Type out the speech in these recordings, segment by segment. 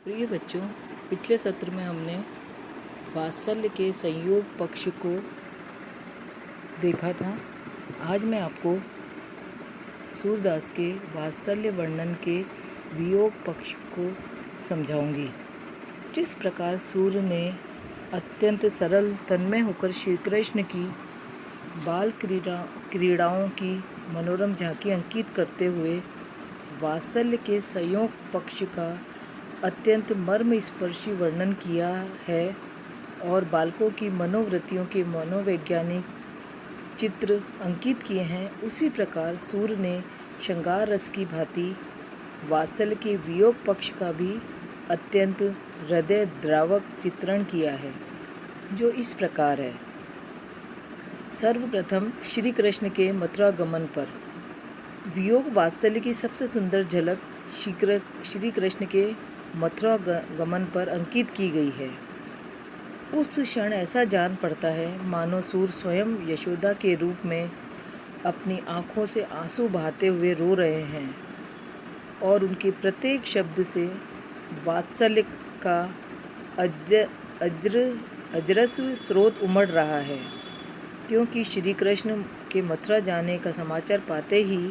प्रिय बच्चों, पिछले सत्र में हमने वात्सल्य के संयोग पक्ष को देखा था। आज मैं आपको सूरदास के वात्सल्य वर्णन के वियोग पक्ष को समझाऊंगी। जिस प्रकार सूर्य ने अत्यंत सरल तन्मय होकर श्री कृष्ण की बाल क्रीड़ाओं की मनोरम झांकी अंकित करते हुए वात्सल्य के संयोग पक्ष का अत्यंत मर्म स्पर्शी वर्णन किया है और बालकों की मनोवृत्तियों के मनोवैज्ञानिक चित्र अंकित किए हैं, उसी प्रकार सूर्य ने श्रृंगार रस की भांति वात्सल्य के वियोग पक्ष का भी अत्यंत हृदय द्रावक चित्रण किया है, जो इस प्रकार है। सर्वप्रथम श्री कृष्ण के मथुरा गमन पर वियोग वात्सल्य की सबसे सुंदर झलक श्री कृष्ण के मथुरा गमन पर अंकित की गई है। उस क्षण ऐसा जान पड़ता है मानो सूर्य स्वयं यशोदा के रूप में अपनी आँखों से आंसू बहाते हुए रो रहे हैं और उनके प्रत्येक शब्द से वात्सल्य का अजरस्व स्रोत उमड़ रहा है, क्योंकि श्री कृष्ण के मथुरा जाने का समाचार पाते ही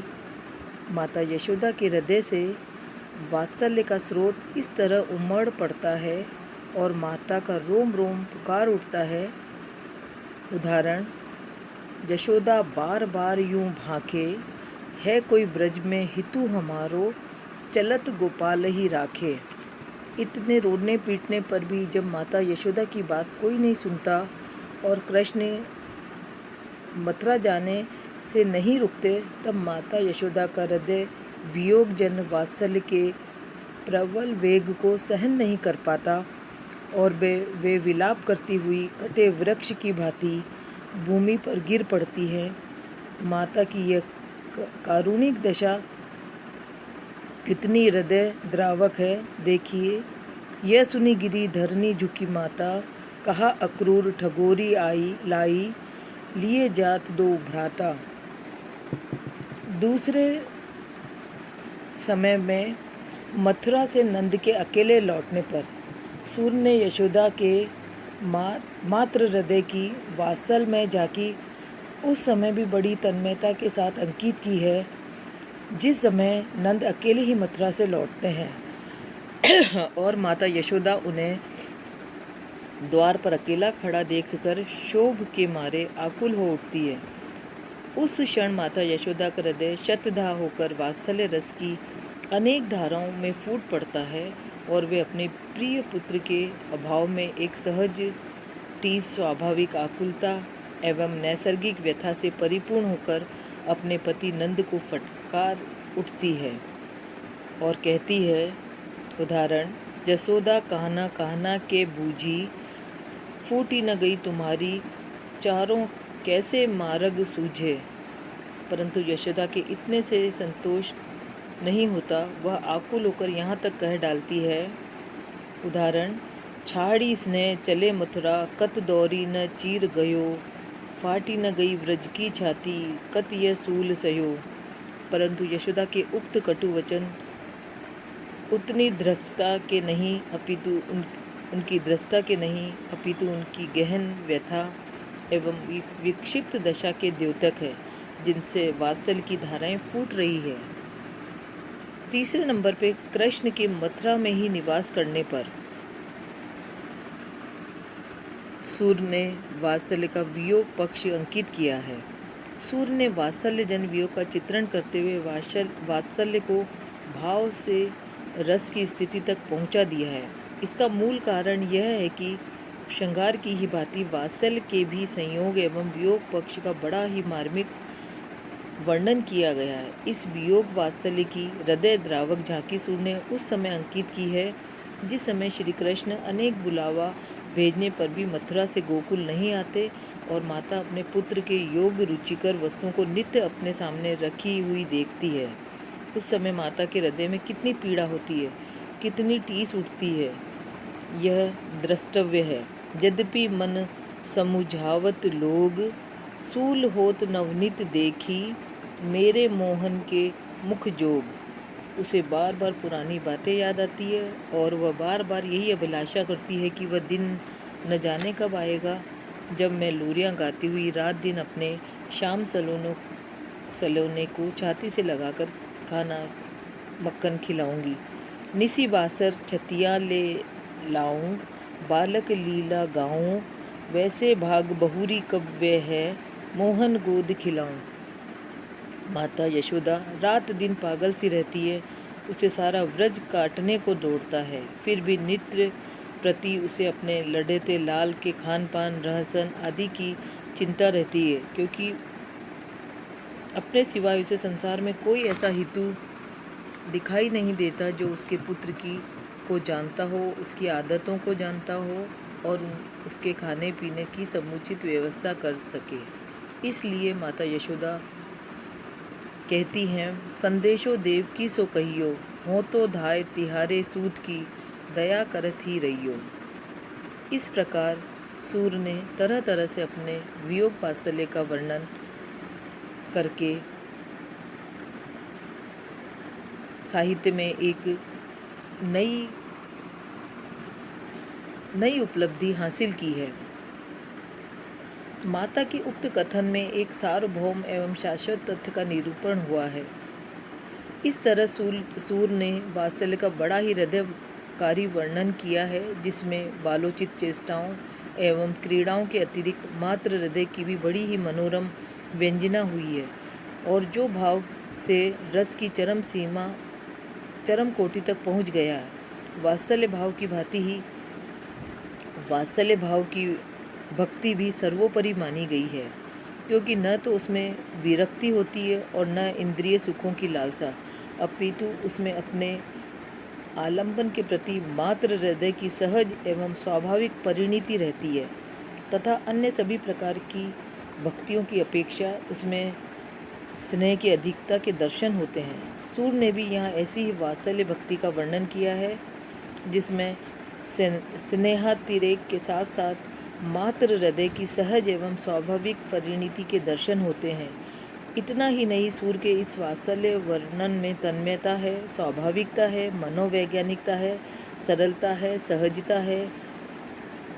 माता यशोदा के हृदय से वात्सल्य का स्रोत इस तरह उमड़ पड़ता है और माता का रोम रोम पुकार उठता है। उदाहरण: यशोदा बार बार यूं भाखे, है कोई ब्रज में हितु हमारो, चलत गोपाल ही राखे। इतने रोने पीटने पर भी जब माता यशोदा की बात कोई नहीं सुनता और कृष्ण मथुरा जाने से नहीं रुकते, तब माता यशोदा का हृदय वियोग जन वात्सल्य के प्रबल वेग को सहन नहीं कर पाता और वे विलाप करती हुई कटे वृक्ष की भांति भूमि पर गिर पड़ती है। माता की यह कारुणिक दशा कितनी हृदय द्रावक है, देखिए। यह सुनी गिरी धरनी झुकी माता, कहा अक्रूर ठगोरी आई लाई, लिए जात दो भ्राता। दूसरे समय में मथुरा से नंद के अकेले लौटने पर सूर्य ने यशोदा के मात्र हृदय की वात्सल्य में झांकी उस समय भी बड़ी तन्मयता के साथ अंकित की है, जिस समय नंद अकेले ही मथुरा से लौटते हैं और माता यशोदा उन्हें द्वार पर अकेला खड़ा देखकर शोभ के मारे आकुल हो उठती है। उस क्षण माता यशोदा का हृदय शतधा होकर वात्सल्य रस की अनेक धाराओं में फूट पड़ता है और वे अपने प्रिय पुत्र के अभाव में एक सहज टीस स्वाभाविक आकुलता एवं नैसर्गिक व्यथा से परिपूर्ण होकर अपने पति नंद को फटकार उठती है और कहती है। उदाहरण: जसोदा कहना कहना के बूझी, फूटी न गई तुम्हारी चारों कैसे मार्ग सूझे। परंतु यशोदा के इतने से संतोष नहीं होता, वह आकुल होकर यहाँ तक कह डालती है। उदाहरण: छाड़ी स्नेह चले मथुरा, कत दौरी न चीर गयो, फाटी न गई व्रज की छाती, कत यह सूल सयो। परंतु यशोदा के उक्त कटु वचन उतनी धृष्टता के नहीं अपितु उनकी धृष्टता के नहीं अपितु उनकी गहन व्यथा एवं विक्षिप्त दशा के द्योतक है, जिनसे वात्सल्य की धाराएं फूट रही है। तीसरे नंबर पे कृष्ण के मथुरा में ही निवास करने पर सूर्य ने वात्सल्य का वियोग पक्ष अंकित किया है। सूर्य ने वात्सल्य जन वियोग का चित्रण करते हुए वात्सल्य को भाव से रस की स्थिति तक पहुंचा दिया है। इसका मूल कारण यह है कि श्रृंगार की ही भांति वात्सल्य के भी संयोग एवं वियोग पक्ष का बड़ा ही मार्मिक वर्णन किया गया है। इस वियोग वात्सल्य की हृदय द्रावक झांकी सूर्य ने उस समय अंकित की है, जिस समय श्री कृष्ण अनेक बुलावा भेजने पर भी मथुरा से गोकुल नहीं आते और माता अपने पुत्र के योग रुचिकर वस्तुओं को नित्य अपने सामने रखी हुई देखती है। उस समय माता के हृदय में कितनी पीड़ा होती है, कितनी टीस उठती है, यह द्रष्टव्य है। यद्यपि मन समुझावत लोग, सूल होत नवनीत देखी, मेरे मोहन के मुख जोग। उसे बार बार पुरानी बातें याद आती है और वह बार बार यही अभिलाषा करती है कि वह दिन न जाने कब आएगा जब मैं लोरियां गाती हुई रात दिन अपने शाम सलोने को छाती से लगाकर खाना मक्खन खिलाऊंगी। निसी बासर छतियाँ ले लाऊं, बालक लीला गाऊं, वैसे भाग बहुरी कब वे है, मोहन गोद खिलाऊं। माता यशोदा रात दिन पागल सी रहती है। उसे सारा व्रज काटने को दौड़ता है, फिर भी नित्य प्रति उसे अपने लड़ेते लाल के खान पान रहसन आदि की चिंता रहती है, क्योंकि अपने सिवाय उसे संसार में कोई ऐसा हितु दिखाई नहीं देता जो उसके पुत्र को जानता हो, उसकी आदतों को जानता हो और उसके खाने पीने की समुचित व्यवस्था कर सके। इसलिए माता यशोदा कहती हैं, संदेशो देव की सो कहियो, हो तो धाय तिहारे सूत की, दया करत ही रहियो। इस प्रकार सूर ने तरह तरह से अपने वियोग वात्सल्य का वर्णन करके साहित्य में एक नई उपलब्धि हासिल की है। माता की उक्त कथन में एक सार्वभौम एवं शाश्वत तथ्य का निरूपण हुआ है। इस तरह सूर ने वात्सल्य का बड़ा ही हृदयकारी वर्णन किया है, जिसमें बालोचित चेष्टाओं एवं क्रीड़ाओं के अतिरिक्त मात्र हृदय की भी बड़ी ही मनोरम व्यंजना हुई है, और जो भाव से रस की चरम कोटि तक पहुंच गया है। वात्सल्य भाव की भक्ति भी सर्वोपरि मानी गई है, क्योंकि न तो उसमें विरक्ति होती है और न इंद्रिय सुखों की लालसा, अपितु उसमें अपने आलंबन के प्रति मात्र हृदय की सहज एवं स्वाभाविक परिणति रहती है, तथा अन्य सभी प्रकार की भक्तियों की अपेक्षा उसमें स्नेह की अधिकता के दर्शन होते हैं। सूर ने भी यहाँ ऐसी ही वात्सल्य भक्ति का वर्णन किया है, जिसमें स्नेहातिरेक के साथ साथ मात्र हृदय की सहज एवं स्वाभाविक परिणति के दर्शन होते हैं। इतना ही नहीं, सूर के इस वात्सल्य वर्णन में तन्मयता है, स्वाभाविकता है, मनोवैज्ञानिकता है, सरलता है, सहजता है,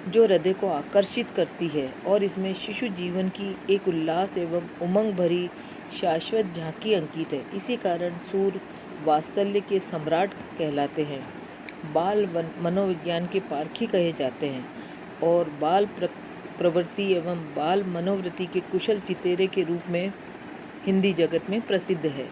जो हृदय को आकर्षित करती है, और इसमें शिशु जीवन की एक उल्लास एवं उमंग भरी शाश्वत झांकी अंकित है। इसी कारण सूर वात्सल्य के सम्राट कहलाते हैं, बाल मनोविज्ञान के पारखी कहे जाते हैं, और बाल प्रवृत्ति एवं बाल मनोवृत्ति के कुशल चितेरे के रूप में हिंदी जगत में प्रसिद्ध है।